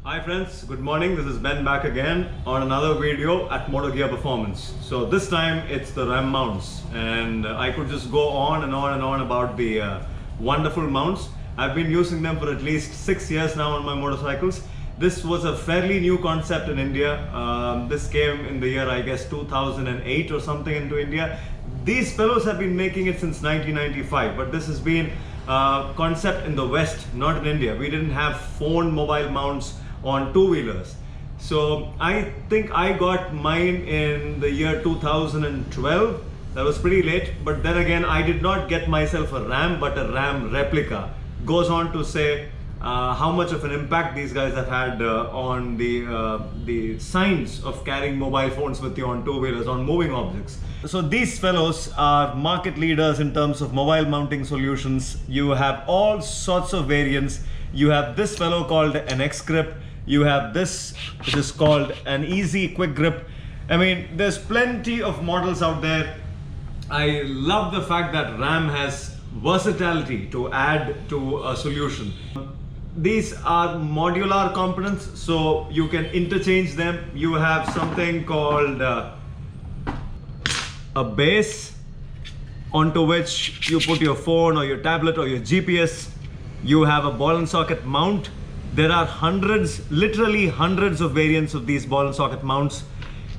Hi friends, good morning. This is Ben back again on another video at Motor Gear Performance. So this time it's the RAM mounts, and I could just go on and on and on about the wonderful mounts. I've been using them for at least 6 years now on my motorcycles. This was a fairly new concept in India. This came in the year, I guess, 2008 or something into India. These fellows have been making it since 1995, but this has been concept in the West, not in India. We didn't have phone mobile mounts on two-wheelers. So I think I got mine in the year 2012. That was pretty late, but then again, I did not get myself a RAM, but a RAM replica. Goes on to say how much of an impact these guys have had on the science of carrying mobile phones with you on two-wheelers, on moving objects. So these fellows are market leaders in terms of mobile mounting solutions. You have all sorts of variants. You have this fellow called an X-Grip. You have this, which is called an Easy Quick Grip. I mean, there's plenty of models out there. I love the fact that RAM has versatility to add to a solution. These are modular components, so you can interchange them. You have something called a base onto which you put your phone or your tablet or your GPS. You have a ball and socket mount. There are hundreds, literally hundreds of variants of these ball and socket mounts.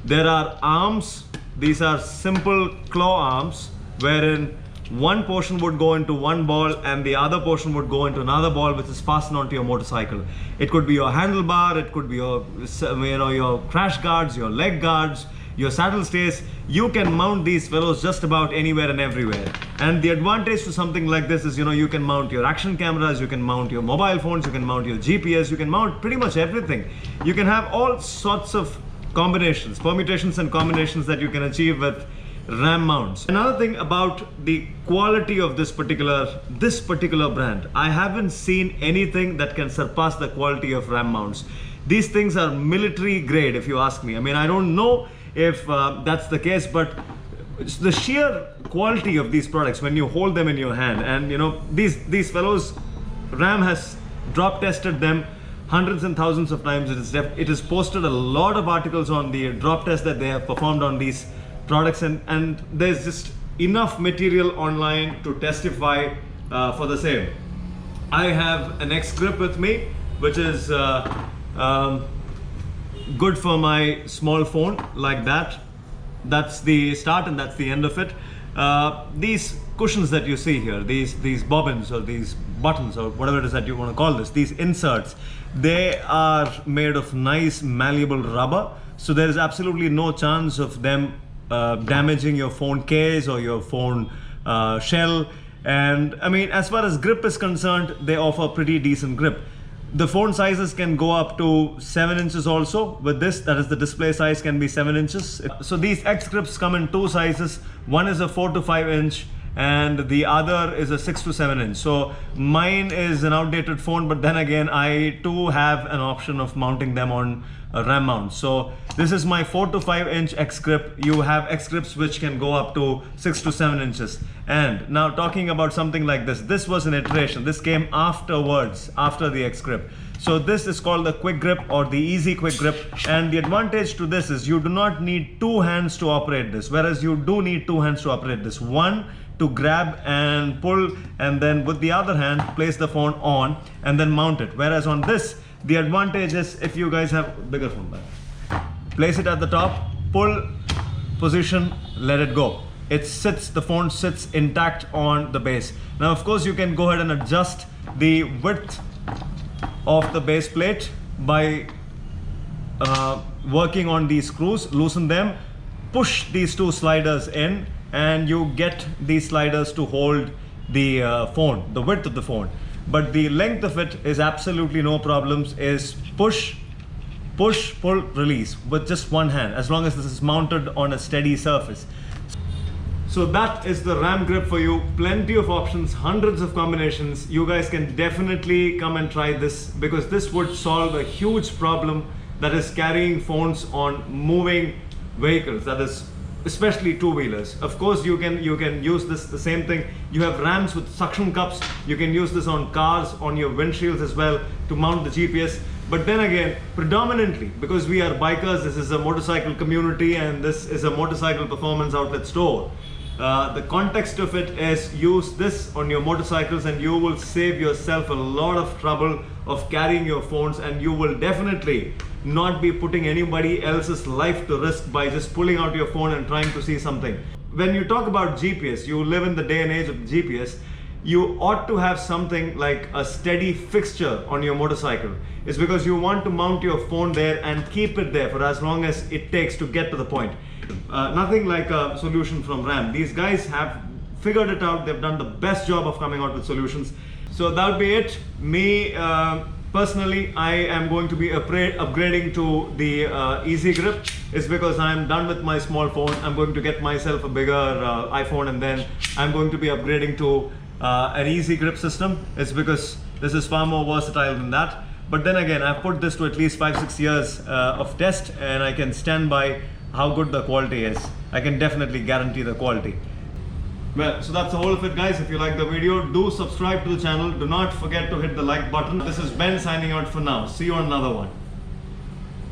There are arms. These are simple claw arms wherein one portion would go into one ball and the other portion would go into another ball, which is fastened onto your motorcycle. It could be your handlebar, it could be your, your crash guards, your leg guards, your saddle stays. You can mount these fellows just about anywhere and everywhere. And the advantage to something like this is, you can mount your action cameras, you can mount your mobile phones, you can mount your GPS, you can mount pretty much everything. You can have all sorts of combinations, permutations and combinations that you can achieve with RAM mounts. Another thing about the quality of this particular brand, I haven't seen anything that can surpass the quality of RAM mounts. These things are military grade, if you ask me. I mean, I don't know if that's the case, but the sheer quality of these products when you hold them in your hand, and these fellows, RAM has drop tested them hundreds and thousands of times. It has posted a lot of articles on the drop test that they have performed on these products, and there's just enough material online to testify for the same. I have an X-Grip with me, which is good for my small phone, like that. That's the start and that's the end of it. These cushions that you see here, these bobbins or these buttons or whatever it is that you want to call this, these inserts, they are made of nice malleable rubber, so there is absolutely no chance of them damaging your phone case or your phone shell. And I mean, as far as grip is concerned, they offer pretty decent grip. The phone sizes can go up to 7 inches also with this. That is, the display size can be 7 inches. So these X-Grips come in two sizes. One is a 4 to 5 inch and the other is a 6 to 7 inch. So mine is an outdated phone, but then again, I too have an option of mounting them on a RAM mount. So this is my 4 to 5 inch X-Grip. You have X-Grips which can go up to 6 to 7 inches. And now talking about something like this was an iteration. This came afterwards, after the X-Grip. So this is called the Quick Grip or the Easy Quick Grip. And the advantage to this is you do not need two hands to operate this, whereas you do need two hands to operate this. One to grab and pull, and then with the other hand place the phone on and then mount it. Whereas on this, the advantage is, if you guys have a bigger phone bag, place it at the top, pull, position, let it go. The phone sits intact on the base. Now of course you can go ahead and adjust the width of the base plate by working on these screws, loosen them, push these two sliders in, and you get these sliders to hold the phone, the width of the phone. But the length of it is absolutely no problems, is push, pull, release with just one hand, as long as this is mounted on a steady surface. So that is the RAM grip for you. Plenty of options, hundreds of combinations. You guys can definitely come and try this, because this would solve a huge problem that is carrying phones on moving vehicles, that is especially two-wheelers. Of course, you can use this, the same thing. You have rams with suction cups. You can use this on cars, on your windshields as well, to mount the GPS. But then again, predominantly, because we are bikers, this is a motorcycle community and this is a motorcycle performance outlet store. The context of it is use this on your motorcycles and you will save yourself a lot of trouble of carrying your phones, and you will definitely not be putting anybody else's life to risk by just pulling out your phone and trying to see something. When you talk about GPS, you live in the day and age of GPS, you ought to have something like a steady fixture on your motorcycle. It's because you want to mount your phone there and keep it there for as long as it takes to get to the point. Nothing like a solution from RAM. These guys have figured it out. They've done the best job of coming out with solutions. So that would be it. Me personally, I am going to be upgrading to the Easy Grip. It's because I'm done with my small phone. I'm going to get myself a bigger iPhone, and then I'm going to be upgrading to an Easy Grip system. It's because this is far more versatile than that. But then again, I've put this to at least 5-6 years of test, and I can stand by how good the quality is. I can definitely guarantee the quality. Well, so that's the whole of it, guys. If you like the video, do subscribe to the channel. Do not forget to hit the like button. This is Ben signing out for now. See you on another one.